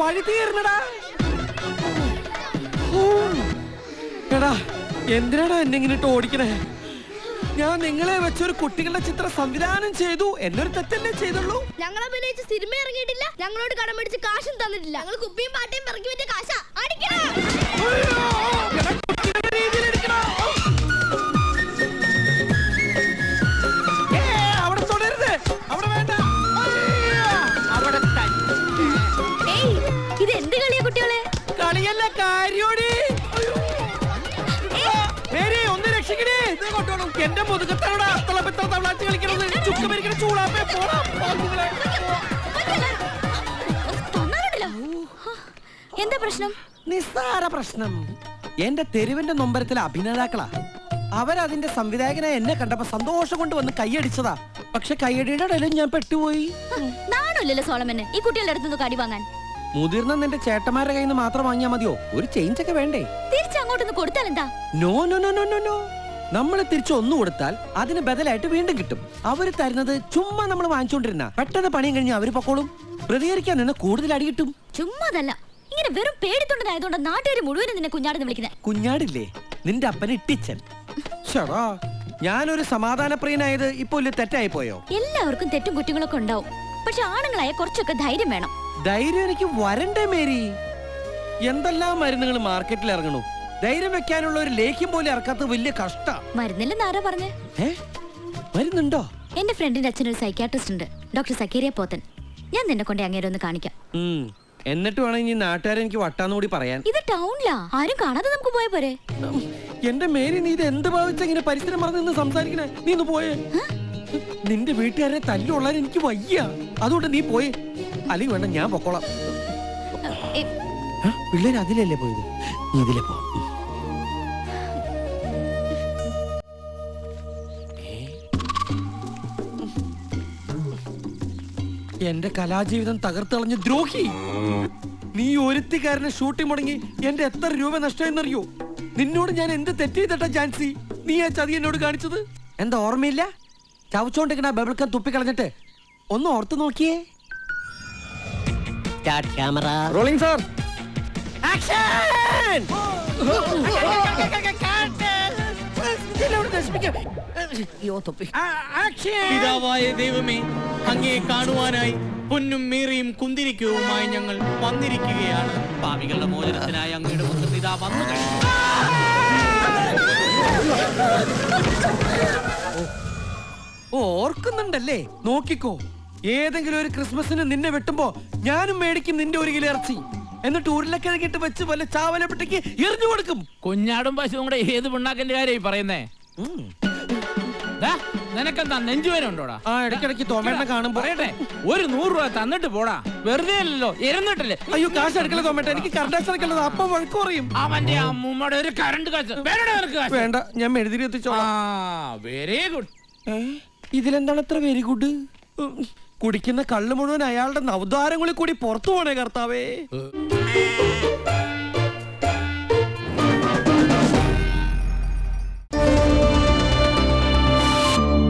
വഴി തീർന്നടാ. എടാ എന്തിനാടാ എന്നെ ഇങ്ങോട്ട് ഓടിക്കണേ? ഞാൻ നിങ്ങളെ വെച്ചൊരു കുട്ടികളുടെ ചിത്രം സംവിധാനം ചെയ്തു. എന്നൊരു തെറ്റല്ലേ ചെയ്തുള്ളൂ. ഞങ്ങൾ അഭിനയിച്ച് സിനിമ ഇറങ്ങിയിട്ടില്ല, ഞങ്ങളോട് കടം മേടിച്ച് കാശും തന്നിട്ടില്ല. ഞങ്ങൾ കുപ്പിയും പാട്ടയും ഇറക്കി വെച്ച കാശ അവിടെ തുടരുത്, അവിടെ വേണ്ട. ഇത് എന്ത് കളിയാ കുട്ടികളെ? കളിയല്ല കാര്യോടി. എന്റെ മുതുകത്തോടാ തളപ്പിത്തളാച്ച് കളിക്കണത്. ചുക്കുമരിക്കണ ചൂടാപ്പേ പോടാ. എന്താ പ്രശ്നം? നിസ്സാര പ്രശ്നം. എന്റെ തെരുവിന്റെ നൊമ്പരത്തിലെ അഭിനേതാക്കളാ. അവരതിന്റെ സംവിധായകനായി എന്നെ കണ്ടപ്പോ സന്തോഷം കൊണ്ട് വന്ന് കൈയടിച്ചതാ. പക്ഷെ കൈയടിയുടെ ഇടയിലും ഞാൻ പെട്ടുപോയി. നാണല്ലോ സോളമന് ഈ കുട്ടികളുടെ അടുത്തുനിന്ന് കടി വാങ്ങാൻ. മുതിർന്ന നിന്റെ ചേട്ടന്മാരുടെ കയ്യിൽ നിന്ന് മാത്രം വാങ്ങിയാ മതിയോ? ഒരു ചേഞ്ച് ഒക്കെ വേണ്ടേ? തിരിച്ചങ്ങോട്ടൊന്ന് കൊടുത്താൽ എന്താ? No no no no no no. നമ്മൾ തിരിച്ചു ഒന്നു കൊടുത്താൽ അതിന് ബദലായിട്ട് വീണ്ടും കിട്ടും. അവര് തരുന്നത് ചുമ്മാ നമ്മൾ വാങ്ങിച്ചോണ്ടിരുന്ന പെട്ടെന്ന് പണിയും കഴിഞ്ഞ് അവര് പൊക്കോളും. പ്രതികരിക്കാൻ നിന്ന് കൂടുതൽ അടി കിട്ടും. ചുമ്മാതല്ല, ഇങ്ങനെ വെറും പേടിത്തൊണ്ടനായതുകൊണ്ട് നാട്ടുകാർ മുഴുവനും നിന്നെ കുഞ്ഞാടെന്ന് വിളിക്കുന്നത്. കുഞ്ഞാടില്ലേ നിന്റെ അപ്പൻ ഇട്ടിച്ചൻ. ഞാനൊരു സമാധാനപ്രിയനായത് ഇപ്പൊ തെറ്റായി പോയോ? എല്ലാവർക്കും തെറ്റും കുറ്റങ്ങളൊക്കെ ഉണ്ടാവും. പക്ഷെ ആണുങ്ങളായ കുറച്ചൊക്കെ ധൈര്യം വേണം. ധൈര്യം എനിക്ക് വരണ്ടേ മേരി? എന്തെല്ലാം മരുന്നുകൾ മാർക്കറ്റിൽ ഇറങ്ങണു. ധൈര്യം വെക്കാനുള്ള ഒരു ലേഖ്യം പോലെ ഇറക്കാത്ത വലിയ കഷ്ട. മരുന്നില്ലെന്ന് ആരാ പറഞ്ഞേ? മരുന്നുണ്ടോ? എന്റെ ഫ്രണ്ടിന്റെ അച്ഛനൊരു സൈക്യാട്രിസ്റ്റ് ഉണ്ട്, ഡോക്ടർ സക്കീറിയ പോത്തൻ. ഞാൻ നിന്നെ കൊണ്ട് അങ്ങേരെ ഒന്ന് കാണിക്കാം. എന്നിട്ട് വേണമെങ്കിൽ നാട്ടുകാരെ എനിക്ക് വട്ടാന്ന് കൂടി പറയാൻ. ഇത് ടൗണിലാ, ആരും കാണാതെ നമുക്ക് പോയ പോരെ? എന്റെ മേരി, നീ ഇത് എന്ത് ഭാവിച്ചെങ്ങനെ പരിസരം മറന്നു നിന്ന് സംസാരിക്കണേ? നീ ഒന്ന് പോയേ. നിന്റെ വീട്ടുകാരെ തല്ലുള്ളാൻ എനിക്ക് വയ്യ. അതുകൊണ്ട് നീ പോയേ. അല്ലെങ്കിൽ വേണ്ട, ഞാൻ പൊക്കോളാം. പിള്ളേർ അതിലല്ലേ പോയത്, നീ ഇതിലെ പോ. എന്റെ കലാജീവിതം തകർത്തളഞ്ഞ ദ്രോഹി നീ. ഒരുത്തിക്കാരനെ ഷൂട്ടിംഗ് മുടങ്ങി എന്റെ എത്ര രൂപ നഷ്ടമെന്നറിയോ? നിന്നോട് ഞാൻ എന്ത് തെറ്റ് ചെയ്തിട്ടാ ജാൻസി നീ ആ ചതി എന്നോട് കാണിച്ചത്? എന്താ ഓർമ്മയില്ല? ചവച്ചോണ്ടിരിക്കണ ബബിൾക്കം തുപ്പിക്കളഞ്ഞിട്ട് ഒന്ന് ഓർത്ത് നോക്കിയേ. Start camera rolling sir. Action! പിതാവായ ദൈവമേ, അങ്ങേ കാണുവാനായി പൊന്നും മീറിയും കുന്തിരിക്കവുമായി ഞങ്ങൾ വന്നിരിക്കുകയാണ്. പാപികളുടെ മോചനത്തിനായി അങ്ങയുടെ മുഖത്ത് ഇതാ വന്നു. ഓർക്കുന്നുണ്ടല്ലേ? നോക്കിക്കോ, ഏതെങ്കിലും ഒരു ക്രിസ്മസിന് നിന്നെ വെട്ടുമ്പോ ഞാനും മേടിക്കും നിന്റെ ഒരു കിലോ ഇറച്ചി. എന്നിട്ട് ഉരുളക്കിഴങ്ങിട്ട് വെച്ച് വല്ല ചാവലപ്പെട്ടേക്ക് എറിഞ്ഞു കൊടുക്കും. കുഞ്ഞാടും പശുവും കൂടെ ഏത് പിണ്ണാക്കന്റെ കാര്യം പറയുന്നേ? നിനക്കെന്താ നെഞ്ചുവേനുണ്ടോടാ? ഇടയ്ക്കിടയ്ക്ക് തോമേട്ടനെ കാണുമ്പോ പറയട്ടെ, ഒരു 100 രൂപ തന്നിട്ട് പോടാ. വെറുതെ അല്ലല്ലോ, ഇരുന്നിട്ടല്ലേ. അയ്യോ, കാശ് എടുക്കല തോമേട്ട, എനിക്ക് കറണ്ട് അടയ്ക്കലത്. അപ്പം വഴക്ക് പറയും. അവന്റെ അമ്മൂമ്മയുടെ ഒരു കറണ്ട് കാശ് വേണ്ട, ഞാൻ എഴുതി എത്തിച്ചോളാം. Very good. ഇതിലെന്താണ് അത്ര വെരി ഗുഡ്? കുടിക്കുന്ന കള്ള് മുഴുവൻ അയാളുടെ നവദ്വാരങ്ങളിൽ കൂടി പുറത്തു പോണേ കർത്താവേ.